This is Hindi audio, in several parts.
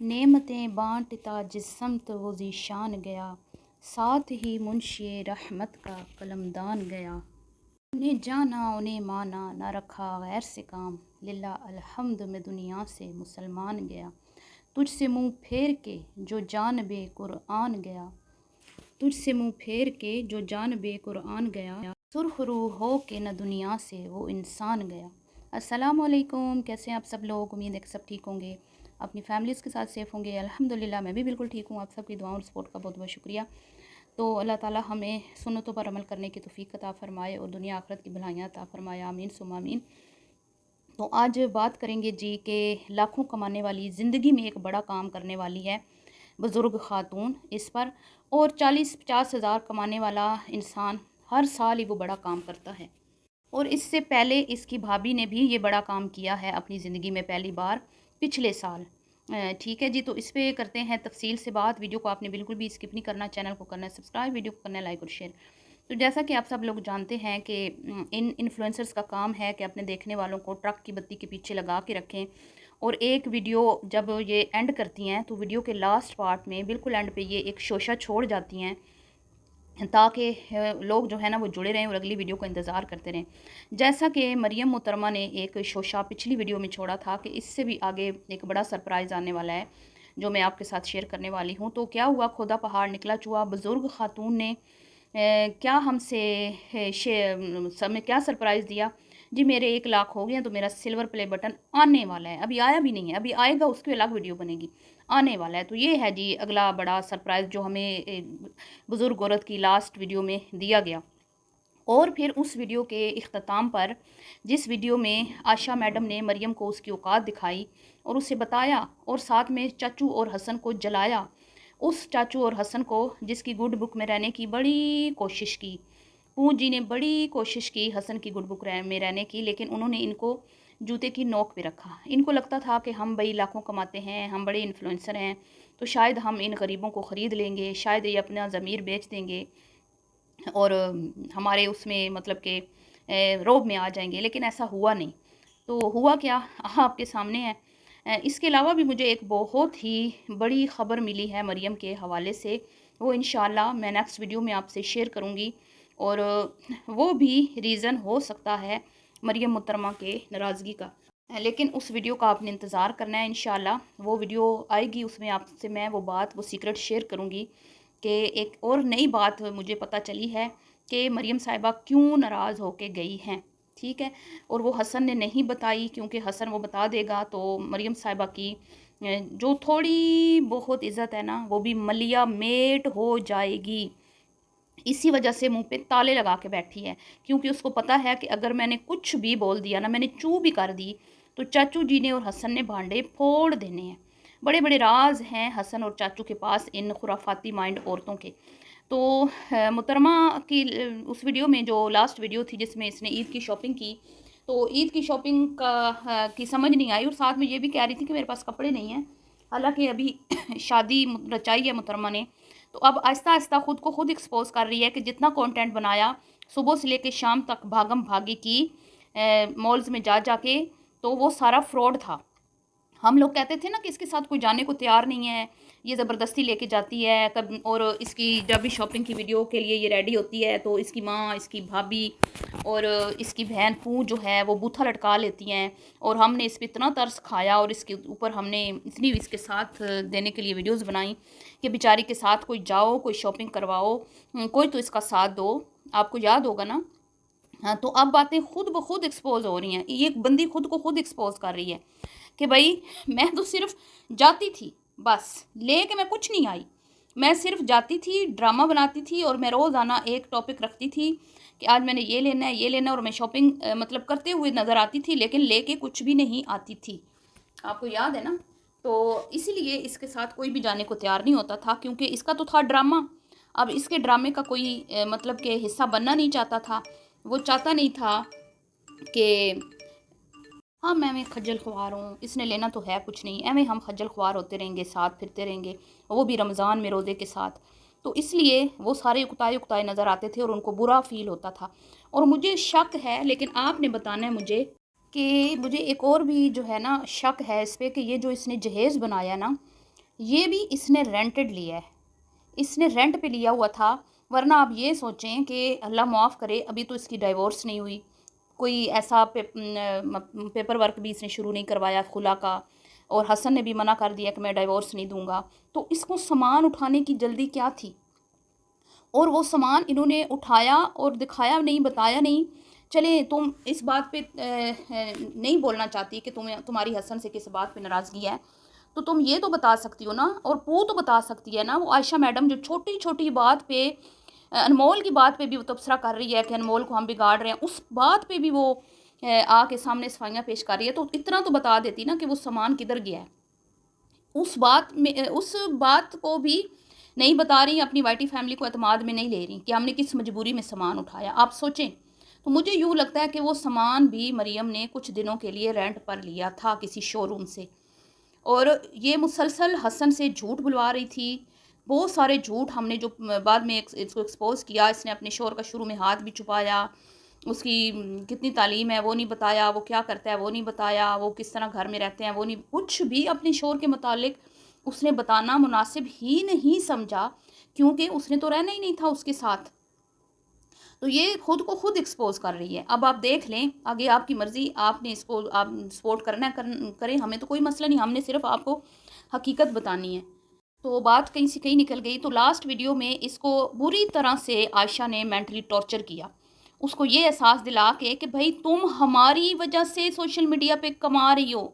नेमतें बाँटता जिस्म वो ज़ीशान गया, साथ ही मुंशी रहमत का कलमदान गया। उन्हें जाना उन्हें माना न रखा गैर से काम, लिल्लाह अलहम्द में दुनिया से मुसलमान गया। तुझसे मुँह फेर के जो जानबे कुरआन गया, तुझसे मुँह फेर के जो जानबे कुरआन गया, सुर्ख रूह हो के न दुनिया से वो इंसान गया। अस्सलामु अलैकुम, कैसे हैं आप सब लोग? उम्मीद है कि सब ठीक होंगे, अपनी फैमिलीज़ के साथ सेफ़ होंगे। अल्हम्दुलिल्लाह मैं भी बिल्कुल ठीक हूँ। आप सबकी दुआओं और सपोर्ट का बहुत बहुत शुक्रिया। तो अल्लाह ताला हमें सुन्नतों पर अमल करने की तौफीक अता फ़रमाए और दुनिया आखिरत की भलाइयाँ अता फ़रमाए, आमीन सुम्मा आमीन। तो आज बात करेंगे जी कि लाखों कमाने वाली, ज़िंदगी में एक बड़ा काम करने वाली है बुज़ुर्ग ख़ातून इस पर, और 40-50 हज़ार कमाने वाला इंसान हर साल ही वो बड़ा काम करता है। और इससे पहले इसकी भाभी ने भी ये बड़ा काम किया है अपनी ज़िंदगी में पहली बार पिछले साल। ठीक है जी, तो इस पे करते हैं तफसील से बात। वीडियो को आपने बिल्कुल भी स्किप नहीं करना, चैनल को करना है सब्सक्राइब, वीडियो को करना है लाइक और शेयर। तो जैसा कि आप सब लोग जानते हैं कि इन इन्फ्लुएंसर्स का काम है कि अपने देखने वालों को ट्रक की बत्ती के पीछे लगा के रखें, और एक वीडियो जब ये एंड करती हैं तो वीडियो के लास्ट पार्ट में बिल्कुल एंड पे ये एक शोशा छोड़ जाती हैं, ताकि लोग जो है ना वो जुड़े रहें और अगली वीडियो का इंतज़ार करते रहें। जैसा कि मरियम मुहतरमा ने एक शोशा पिछली वीडियो में छोड़ा था कि इससे भी आगे एक बड़ा सरप्राइज़ आने वाला है, जो मैं आपके साथ शेयर करने वाली हूँ। तो क्या हुआ, खुदा पहाड़ निकला चूहा, बुज़ुर्ग खातून ने क्या हमसे समय क्या सरप्राइज़ दिया जी। मेरे 1 लाख हो गए हैं तो मेरा सिल्वर प्ले बटन आने वाला है, अभी आया भी नहीं है, अभी आएगा उसकी अलग वीडियो बनेगी, आने वाला है। तो ये है जी अगला बड़ा सरप्राइज़ जो हमें बुज़ुर्ग औरत की लास्ट वीडियो में दिया गया। और फिर उस वीडियो के इख्तिताम पर, जिस वीडियो में आशा मैडम ने मरियम को उसकी औकात दिखाई और उसे बताया और साथ में चाचू और हसन को जलाया, उस चाचू और हसन को जिसकी गुड बुक में रहने की बड़ी कोशिश की, पूंछ जी ने बड़ी कोशिश की हसन की गुड बुक में रहने की, लेकिन उन्होंने इनको जूते की नोक पे रखा। इनको लगता था कि हम भाई लाखों कमाते हैं, हम बड़े इन्फ्लुएंसर हैं, तो शायद हम इन गरीबों को ख़रीद लेंगे, शायद ये अपना ज़मीर बेच देंगे और हमारे उसमें मतलब कि रोब में आ जाएंगे, लेकिन ऐसा हुआ नहीं। तो हुआ क्या, आपके सामने है। इसके अलावा भी मुझे एक बहुत ही बड़ी ख़बर मिली है मरियम के हवाले से, वो इंशाल्लाह मैं नेक्स्ट वीडियो में आपसे शेयर करूँगी, और वो भी रीज़न हो सकता है मरियम मुहतरमा के नाराज़गी का। लेकिन उस वीडियो का आपने इंतज़ार करना है, इंशाल्लाह वो वीडियो आएगी, उसमें आपसे मैं वो सीक्रेट शेयर करूँगी कि एक और नई बात मुझे पता चली है कि मरियम साहिबा क्यों नाराज़ होके गई हैं। ठीक है, और वो हसन ने नहीं बताई, क्योंकि हसन वो बता देगा तो मरियम साहिबा की जो थोड़ी बहुत इज़्ज़त है ना, वो भी मलिया मेट हो जाएगी। इसी वजह से मुंह पे ताले लगा के बैठी है, क्योंकि उसको पता है कि अगर मैंने कुछ भी बोल दिया ना, मैंने चू भी कर दी, तो चाचू जी ने और हसन ने भांडे फोड़ देने हैं। बड़े बड़े राज हैं हसन और चाचू के पास इन खुराफाती माइंड औरतों के। तो मुहतरमा की उस वीडियो में, जो लास्ट वीडियो थी जिसमें इसने ईद की शॉपिंग की, तो ईद की शॉपिंग की समझ नहीं आई, और साथ में ये भी कह रही थी कि मेरे पास कपड़े नहीं हैं। हालांकि अभी शादी रचाई है मुहतरमा ने, तो अब आहिस्ता आहिस्ता ख़ुद को खुद एक्सपोज कर रही है कि जितना कंटेंट बनाया सुबह से लेकर शाम तक भागम भागी की मॉल्स में जा जाके, तो वो सारा फ्रॉड था। हम लोग कहते थे ना कि इसके साथ कोई जाने को तैयार नहीं है, ये ज़बरदस्ती लेके जाती है कब, और इसकी जब भी शॉपिंग की वीडियो के लिए ये रेडी होती है तो इसकी माँ, इसकी भाभी और इसकी बहन पू जो है वो बूथा लटका लेती हैं, और हमने इस पर इतना तरस खाया और इसके ऊपर हमने इतनी इसके साथ देने के लिए वीडियोज़ बनाई कि बेचारी के साथ कोई जाओ, कोई शॉपिंग करवाओ, कोई तो इसका साथ दो। आपको याद होगा ना। हाँ, तो अब बातें खुद ब खुद एक्सपोज हो रही हैं, ये बंदी खुद को खुद एक्सपोज कर रही है कि भाई मैं तो सिर्फ जाती थी, बस लेके मैं कुछ नहीं आई। मैं सिर्फ जाती थी, ड्रामा बनाती थी, और मैं रोज़ाना एक टॉपिक रखती थी कि आज मैंने ये लेना है, ये लेना है, और मैं शॉपिंग मतलब करते हुए नज़र आती थी, लेकिन लेके कुछ भी नहीं आती थी। आपको याद है ना। तो इसीलिए इसके साथ कोई भी जाने को तैयार नहीं होता था, क्योंकि इसका तो था ड्रामा। अब इसके ड्रामे का कोई मतलब के हिस्सा बनना नहीं चाहता था। वो चाहता नहीं था कि हाँ मैं खज्जल ख्वार हूँ, इसने लेना तो है कुछ नहीं, एवं हम खज्जल ख्वार होते रहेंगे, साथ फिरते रहेंगे, वो भी रमज़ान में रोज़े के साथ। तो इसलिए वो सारे उकताए उकताए नज़र आते थे और उनको बुरा फील होता था। और मुझे शक है, लेकिन आपने बताना है मुझे, कि मुझे एक और भी जो है ना शक है इस पर, कि ये जो इसने जहेज़ बनाया ना, ये भी इसने रेंटेड लिया है, इसने रेंट पे लिया हुआ था। वरना आप ये सोचें कि अल्लाह माफ़ करे, अभी तो इसकी डाइवोर्स नहीं हुई, कोई ऐसा पेपर वर्क भी इसने शुरू नहीं करवाया खुला का, और हसन ने भी मना कर दिया कि मैं डाइवोर्स नहीं दूंगा। तो इसको सामान उठाने की जल्दी क्या थी? और वो सामान इन्होंने उठाया और दिखाया नहीं, बताया नहीं। चले तुम इस बात पे नहीं बोलना चाहती कि तुम्हारी हसन से किस बात पे नाराज़गी है, तो तुम ये तो बता सकती हो ना, और वो तो बता सकती है ना, वो आयशा मैडम जो छोटी छोटी बात पे अनमोल की बात पे भी वो तबसरा कर रही है कि अनमोल को हम बिगाड़ रहे हैं, उस बात पे भी वो आके सामने सफाइयाँ पेश कर रही है। तो इतना तो बता देती ना कि वो सामान किधर गया है। उस बात को भी नहीं बता रही, अपनी वाइटी फैमिली को एतमाद में नहीं ले रही कि हमने किस मजबूरी में सामान उठाया। आप सोचें। तो मुझे यूँ लगता है कि वो सामान भी मरियम ने कुछ दिनों के लिए रेंट पर लिया था किसी शोरूम से, और ये मुसलसल हसन से झूठ बुलवा रही थी। बहुत सारे झूठ हमने जो बाद में इसको एक्सपोज किया, इसने अपने शोर का शुरू में हाथ भी छुपाया, उसकी कितनी तालीम है वो नहीं बताया, वो क्या करता है वो नहीं बताया, वो किस तरह घर में रहते हैं वो नहीं, कुछ भी अपने शोर के मुतालिक उसने बताना मुनासिब ही नहीं समझा, क्योंकि उसने तो रहना ही नहीं था उसके साथ। तो ये खुद को खुद एक्सपोज कर रही है। अब आप देख लें, आगे आपकी मर्ज़ी, आपने इसको आप सपोर्ट करना करें, हमें तो कोई मसला नहीं, हमने सिर्फ आपको हकीकत बतानी है। तो बात कहीं से कहीं निकल गई। तो लास्ट वीडियो में इसको बुरी तरह से आयशा ने मेंटली टॉर्चर किया, उसको ये एहसास दिला के कि भाई तुम हमारी वजह से सोशल मीडिया पे कमा रही हो,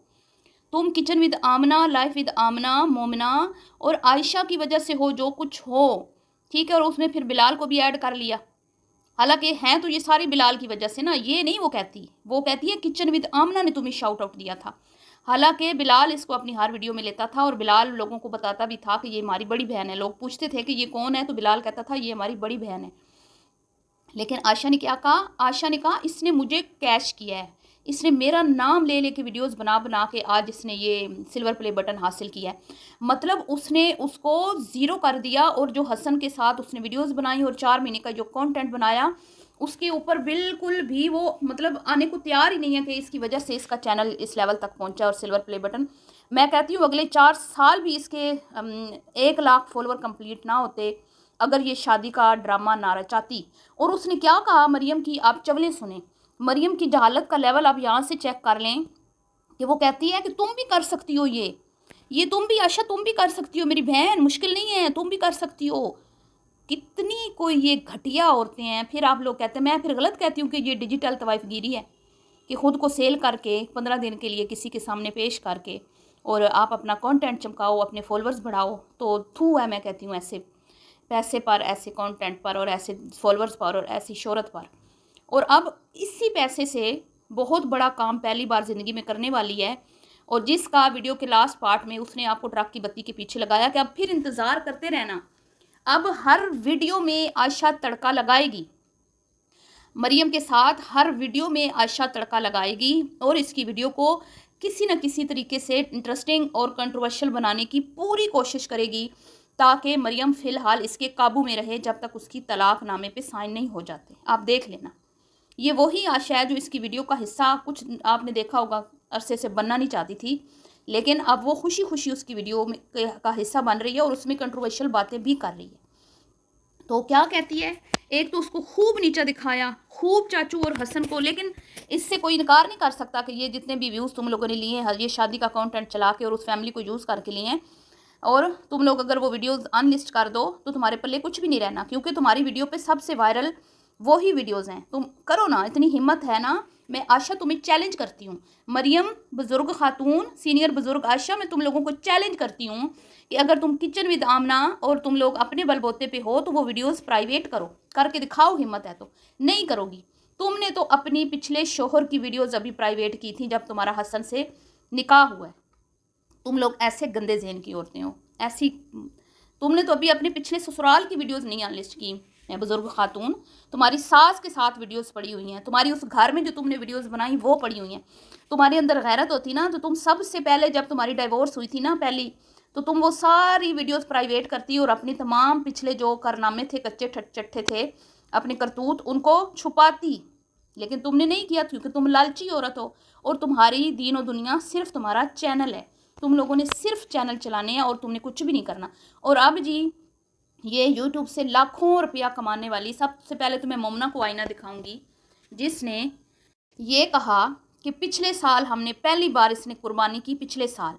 तुम kitchen with Amna, life with Amna, Momna और आयशा की वजह से हो जो कुछ हो, ठीक है। और उसमें फिर बिलाल को भी ऐड कर लिया, हालांकि हैं तो ये सारी बिलाल की वजह से ना, ये नहीं वो कहती है किचन विद आमना ने तुम्हें शाउट आउट दिया था। हालांकि बिलाल इसको अपनी हर वीडियो में लेता था और बिलाल लोगों को बताता भी था कि ये हमारी बड़ी बहन है। लोग पूछते थे कि ये कौन है, तो बिलाल कहता था ये हमारी बड़ी बहन है। लेकिन आयशा ने क्या कहा? आयशा ने कहा इसने मुझे कैश किया है, इसने मेरा नाम ले लेके वीडियोस बना बना के आज इसने ये सिल्वर प्ले बटन हासिल किया है। मतलब उसने उसको ज़ीरो कर दिया, और जो हसन के साथ उसने वीडियोस बनाई और 4 महीने का जो कंटेंट बनाया, उसके ऊपर बिल्कुल भी वो मतलब आने को तैयार ही नहीं है कि इसकी वजह से इसका चैनल इस लेवल तक पहुंचा। और सिल्वर प्ले बटन, मैं कहती हूँ अगले 4 साल भी इसके 1 लाख फॉलोअर कंप्लीट ना होते अगर ये शादी का ड्रामा ना रचाती। और उसने क्या कहा मरियम की, आप चवलें सुने। मरियम की जहालत का लेवल आप यहाँ से चेक कर लें कि वो कहती है कि तुम भी कर सकती हो, ये तुम भी आशा, तुम भी कर सकती हो, मेरी बहन, मुश्किल नहीं है, तुम भी कर सकती हो। कितनी कोई ये घटिया औरतें हैं। फिर आप लोग कहते हैं, मैं फिर गलत कहती हूँ कि ये डिजिटल तवाइफगिरी है कि ख़ुद को सेल करके 15 दिन के लिए किसी के सामने पेश करके और आप अपना कंटेंट चमकाओ, अपने फॉलोअर्स बढ़ाओ। तो थू है, मैं कहती हूँ, ऐसे पैसे पर, ऐसे कंटेंट पर और ऐसे फॉलोअर्स पर और ऐसी शोहरत पर। और अब इसी पैसे से बहुत बड़ा काम पहली बार ज़िंदगी में करने वाली है, और जिसका वीडियो के लास्ट पार्ट में उसने आपको ट्रक की बत्ती के पीछे लगाया कि अब फिर इंतज़ार करते रहना। अब हर वीडियो में आयशा तड़का लगाएगी, मरियम के साथ हर वीडियो में आयशा तड़का लगाएगी, और इसकी वीडियो को किसी न किसी तरीके से इंटरेस्टिंग और कंट्रोवर्शियल बनाने की पूरी कोशिश करेगी, ताकि मरियम फ़िलहाल इसके काबू में रहे जब तक उसकी तलाक़नामे पे साइन नहीं हो जाते। आप देख लेना, ये वही आशा है जो इसकी वीडियो का हिस्सा, कुछ आपने देखा होगा अरसे से बनना नहीं चाहती थी, लेकिन अब वो खुशी खुशी उसकी वीडियो में का हिस्सा बन रही है और उसमें कंट्रोवर्शियल बातें भी कर रही है। तो क्या कहती है, एक तो उसको खूब नीचा दिखाया, खूब चाचू और हसन को, लेकिन इससे कोई इनकार नहीं कर सकता कि ये जितने भी व्यूज़ तुम लोगों ने लिए हैं, ये शादी का कंटेंट चला के और उस फैमिली को यूज़ करके लिए हैं, और तुम लोग अगर वो वीडियोस अनलिस्ट कर दो तो तुम्हारे पल्ले कुछ भी नहीं रहना, क्योंकि तुम्हारी वीडियो पे सबसे वायरल वही वीडियोस हैं। तुम करो ना, इतनी हिम्मत है ना, मैं आशा तुम्हें चैलेंज करती हूँ, मरियम बुज़ुर्ग खातून, सीनियर बुज़ुर्ग आशा, मैं तुम लोगों को चैलेंज करती हूँ कि अगर तुम किचन विद आमना और तुम लोग अपने बलबोते पे हो तो वो वीडियोस प्राइवेट करो, करके दिखाओ, हिम्मत है तो। नहीं करोगी, तुमने तो अपनी पिछले शोहर की वीडियोस अभी प्राइवेट की थी जब तुम्हारा हसन से निकाह हुआ है। तुम लोग ऐसे गंदे ज़हन की औरतें हो, ऐसी। तुमने तो अभी अपने पिछले ससुराल की वीडियोस नहीं अनलिस्ट की है बुज़ुर्ग खातून, तुम्हारी सास के साथ वीडियोस पड़ी हुई हैं, तुम्हारी उस घर में जो तुमने वीडियोस बनाई वो पड़ी हुई हैं। तुम्हारे अंदर गैरत होती ना, तो तुम सबसे पहले जब तुम्हारी डाइवोर्स हुई थी ना पहली, तो तुम वो सारी वीडियोस प्राइवेट करती और अपनी तमाम पिछले जो कारनामे थे, कच्चे चट्टे थे, अपने करतूत, उनको छुपाती। लेकिन तुमने नहीं किया, क्योंकि तुम लालची औरत हो और तुम्हारी दीन और दुनिया सिर्फ तुम्हारा चैनल है। तुम लोगों ने सिर्फ चैनल चलाने हैं और तुमने कुछ भी नहीं करना। और अब जी ये यूट्यूब से लाखों रुपया कमाने वाली, सबसे पहले तो मैं मोमना को आईना दिखाऊंगी, जिसने ये कहा कि पिछले साल हमने पहली बार इसने कुर्बानी की, पिछले साल,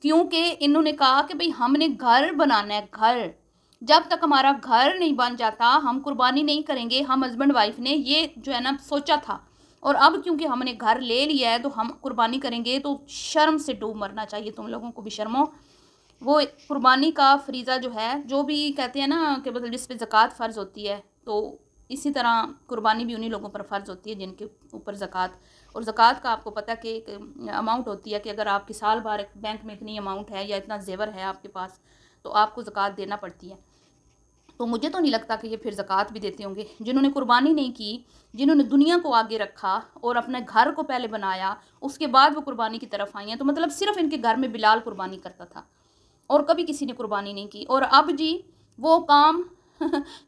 क्योंकि इन्होंने कहा कि भाई हमने घर बनाना है, घर, जब तक हमारा घर नहीं बन जाता हम कुर्बानी नहीं करेंगे। हम हस्बैंड वाइफ ने ये जो है ना सोचा था, और अब क्योंकि हमने घर ले लिया है तो हम कुर्बानी करेंगे। तो शर्म से डूब मरना चाहिए तुम लोगों को भी, शर्मो। वो कुर्बानी का फरीज़ा जो है, जो भी कहते हैं ना कि मतलब जिस पे ज़कात फ़र्ज़ होती है, तो इसी तरह कुर्बानी भी उन्हीं लोगों पर फ़र्ज़ होती है जिनके ऊपर ज़कात, और ज़कात का आपको पता कि एक अमाउंट होती है कि अगर आपकी साल भर बैंक में इतनी अमाउंट है या इतना जेवर है आपके पास, तो आपको ज़कात देना पड़ती है। तो मुझे तो नहीं लगता कि ये फिर ज़कात भी देते होंगे। जिन्होंने कुर्बानी नहीं की, जिन्होंने दुनिया को आगे रखा और अपने घर को पहले बनाया, उसके बाद वो कुर्बानी की तरफ आई हैं। तो मतलब सिर्फ इनके घर में बिलाल कुर्बानी करता था और कभी किसी ने कुर्बानी नहीं की। और अब जी वो काम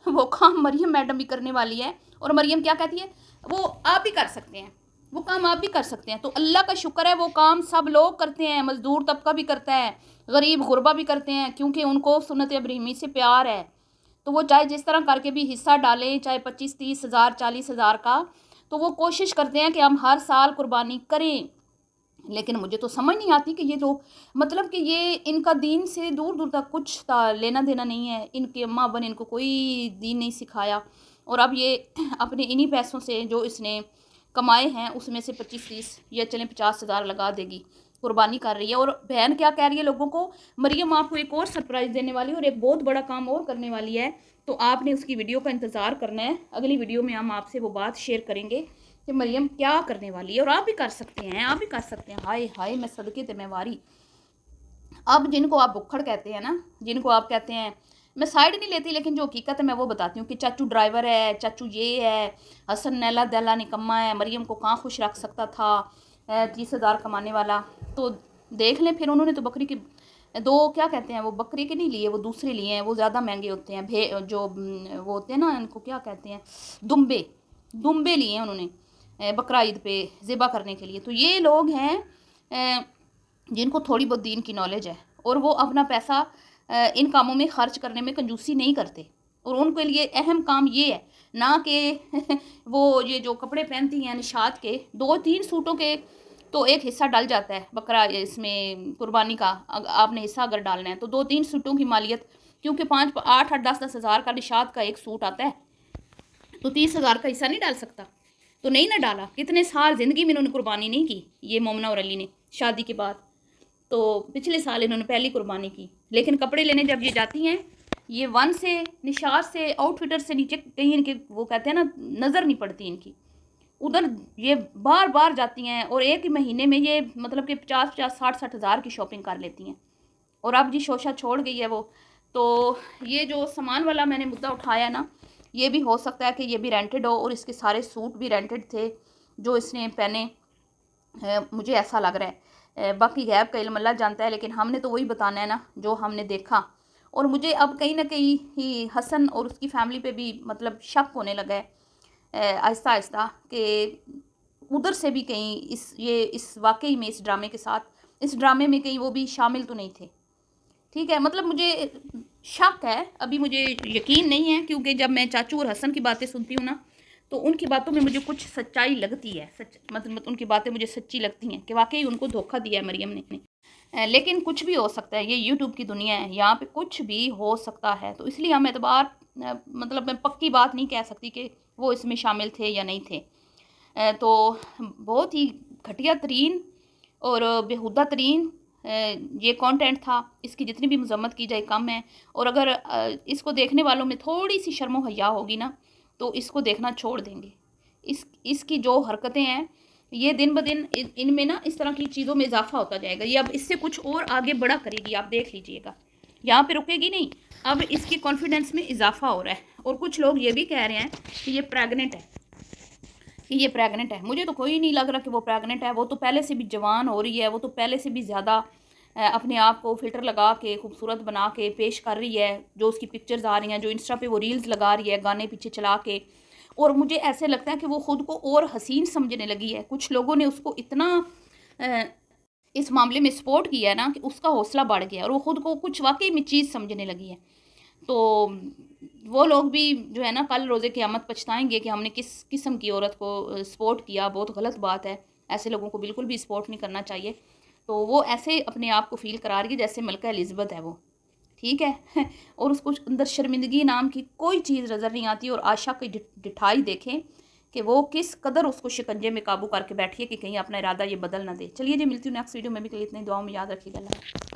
वो काम मरियम मैडम भी करने वाली है। और मरियम क्या कहती है, वो आप भी कर सकते हैं, वो काम आप भी कर सकते हैं। तो अल्लाह का शुक्र है, वो काम सब लोग करते हैं, मज़दूर तबका भी करता है, गरीब गुरबा भी करते हैं, क्योंकि उनको सुन्नत इब्राहिमी से प्यार है। तो वो चाहे जिस तरह करके भी हिस्सा डालें, चाहे 25-30 हज़ार 40 हज़ार का, तो वो कोशिश करते हैं कि हम हर साल कुर्बानी करें। लेकिन मुझे तो समझ नहीं आती कि ये लोग, मतलब कि ये इनका दीन से दूर दूर तक कुछ लेना देना नहीं है। इनके अम्मा अब्बा ने इनको कोई दीन नहीं सिखाया, और अब ये अपने इन्हीं पैसों से जो इसने कमाए हैं उसमें से 25-30 या चलें 50 हज़ार लगा देगी, कुर्बानी कर रही है। और बहन क्या कह रही है लोगों को, मरियम आपको एक और सरप्राइज़ देने वाली है और एक बहुत बड़ा काम और करने वाली है, तो आपने उसकी वीडियो का इंतज़ार करना है। अगली वीडियो में हम आपसे वो बात शेयर करेंगे कि मरियम क्या करने वाली है। और आप भी कर सकते हैं, आप भी कर सकते हैं। हाय हाय, मैं सदके ते मैं वारी। अब जिनको आप बुक्खड़ कहते हैं ना, जिनको आप कहते हैं, मैं साइड नहीं लेती, लेकिन जो हकीकत है मैं वो बताती हूँ कि चाचू ड्राइवर है, चाचू ये है, हसन नैला दैला निकम्मा है, मरियम को कहाँ खुश रख सकता था 30 हज़ार कमाने वाला। तो देख लें, फिर उन्होंने तो बकरी की दो, क्या कहते हैं, वो बकरी के नहीं लिए, वो दूसरे लिए हैं, वो ज़्यादा महंगे होते हैं, जो वो होते हैं ना, इनको क्या कहते हैं, दुम्बे, दुम्बे लिए हैं उन्होंने बकरा ईद पे ज़िबा करने के लिए। तो ये लोग हैं जिनको थोड़ी बहुत दीन की नॉलेज है, और वो अपना पैसा इन कामों में ख़र्च करने में कंजूसी नहीं करते। और उनके लिए अहम काम ये है ना कि वो ये जो कपड़े पहनती हैं निशात के 2-3 सूटों के, तो एक हिस्सा डल जाता है बकरा इसमें कुर्बानी का, आपने हिस्सा अगर डालना है तो 2-3 सूटों की मालियत, क्योंकि 5-8-10-10 हज़ार का निशात का एक सूट आता है, तो 30 हज़ार का हिस्सा नहीं डाल सकता। तो नहीं ना डाला, कितने साल ज़िंदगी में इन्होंने कुर्बानी नहीं की, ये मोमना और अली ने शादी के बाद। तो पिछले साल इन्होंने पहली कुर्बानी की, लेकिन कपड़े लेने जब ये जाती हैं, ये वन से, निशात से, आउटफिटर से नीचे कहीं इनके, वो कहते हैं ना, नज़र नहीं पड़ती इनकी उधर। ये बार बार जाती हैं और एक ही महीने में ये मतलब कि 50-50 60-60 हज़ार की शॉपिंग कर लेती हैं। और अब जी शोशा छोड़ गई है वो। तो ये जो सामान वाला मैंने मुद्दा उठाया ना, ये भी हो सकता है कि ये भी रेंटेड हो, और इसके सारे सूट भी रेंटेड थे जो इसने पहने, मुझे ऐसा लग रहा है। बाकी गैब का इल्म अल्लाह जानता है, लेकिन हमने तो वही बताना है ना जो हमने देखा। और मुझे अब कहीं ना कहीं ही हसन और उसकी फैमिली पे भी मतलब शक होने लगा है आहिस्ता आहिस्ता, कि उधर से भी कहीं इस वाकई में, इस ड्रामे के साथ, इस ड्रामे में कहीं वो भी शामिल तो नहीं थे। ठीक है, मतलब मुझे शक है, अभी मुझे यकीन नहीं है, क्योंकि जब मैं चाचू और हसन की बातें सुनती हूँ ना, तो उनकी बातों में मुझे कुछ सच्चाई लगती है, मतलब उनकी बातें मुझे सच्ची लगती हैं कि वाकई उनको धोखा दिया है मरियम ने। लेकिन कुछ भी हो सकता है, ये यूट्यूब की दुनिया है, यहाँ पे कुछ भी हो सकता है। तो इसलिए हम एतबार, मतलब मैं पक्की बात नहीं कह सकती कि वो इसमें शामिल थे या नहीं थे। तो बहुत ही घटिया तरीन और बेहुदा तरीन ये कंटेंट था। इसकी जितनी भी मजम्मत की जाए कम है। और अगर इसको देखने वालों में थोड़ी सी शर्म व हया होगी ना, तो इसको देखना छोड़ देंगे। इसकी जो हरकतें हैं, ये दिन ब दिन इनमें ना इस तरह की चीज़ों में इजाफा होता जाएगा। ये अब इससे कुछ और आगे बढ़ा करेगी, आप देख लीजिएगा, यहाँ पे रुकेगी नहीं। अब इसकी कॉन्फिडेंस में इजाफा हो रहा है। और कुछ लोग ये भी कह रहे हैं कि ये प्रेग्नेंट है, कि ये प्रेग्नेंट है। मुझे तो कोई नहीं लग रहा कि वो प्रेग्नेंट है। वो तो पहले से भी जवान हो रही है, वो तो पहले से भी ज़्यादा अपने आप को फ़िल्टर लगा के खूबसूरत बना के पेश कर रही है। जो उसकी पिक्चर्स आ रही हैं, जो इंस्टा पे वो रील्स लगा रही है गाने पीछे चला के, और मुझे ऐसे लगता है कि वो ख़ुद को और हसीन समझने लगी है। कुछ लोगों ने उसको इतना इस मामले में सपोर्ट किया है ना, कि उसका हौसला बढ़ गया और वो ख़ुद को कुछ वाकई में चीज़ समझने लगी है। तो वो लोग भी जो है ना कल रोज़े क़यामत पछताएंगे कि हमने किस किस्म की औरत को सपोर्ट किया। बहुत गलत बात है, ऐसे लोगों को बिल्कुल भी सपोर्ट नहीं करना चाहिए। तो वो ऐसे अपने आप को फ़ील करा रही है जैसे मलका एलिज़ाबेथ है वो, ठीक है। और उसको अंदर शर्मिंदगी नाम की कोई चीज़ नज़र नहीं आती। और आशा की डिठाई देखें कि वो किस कदर उसको शिकंजे में काबू करके बैठी है कि कहीं अपना इरादा ये बदल ना दे। चलिए जी, मिलती हूँ नेक्स्ट वीडियो में। भी के लिए इतनी दुआओं में याद रखिएगा। अल्लाह।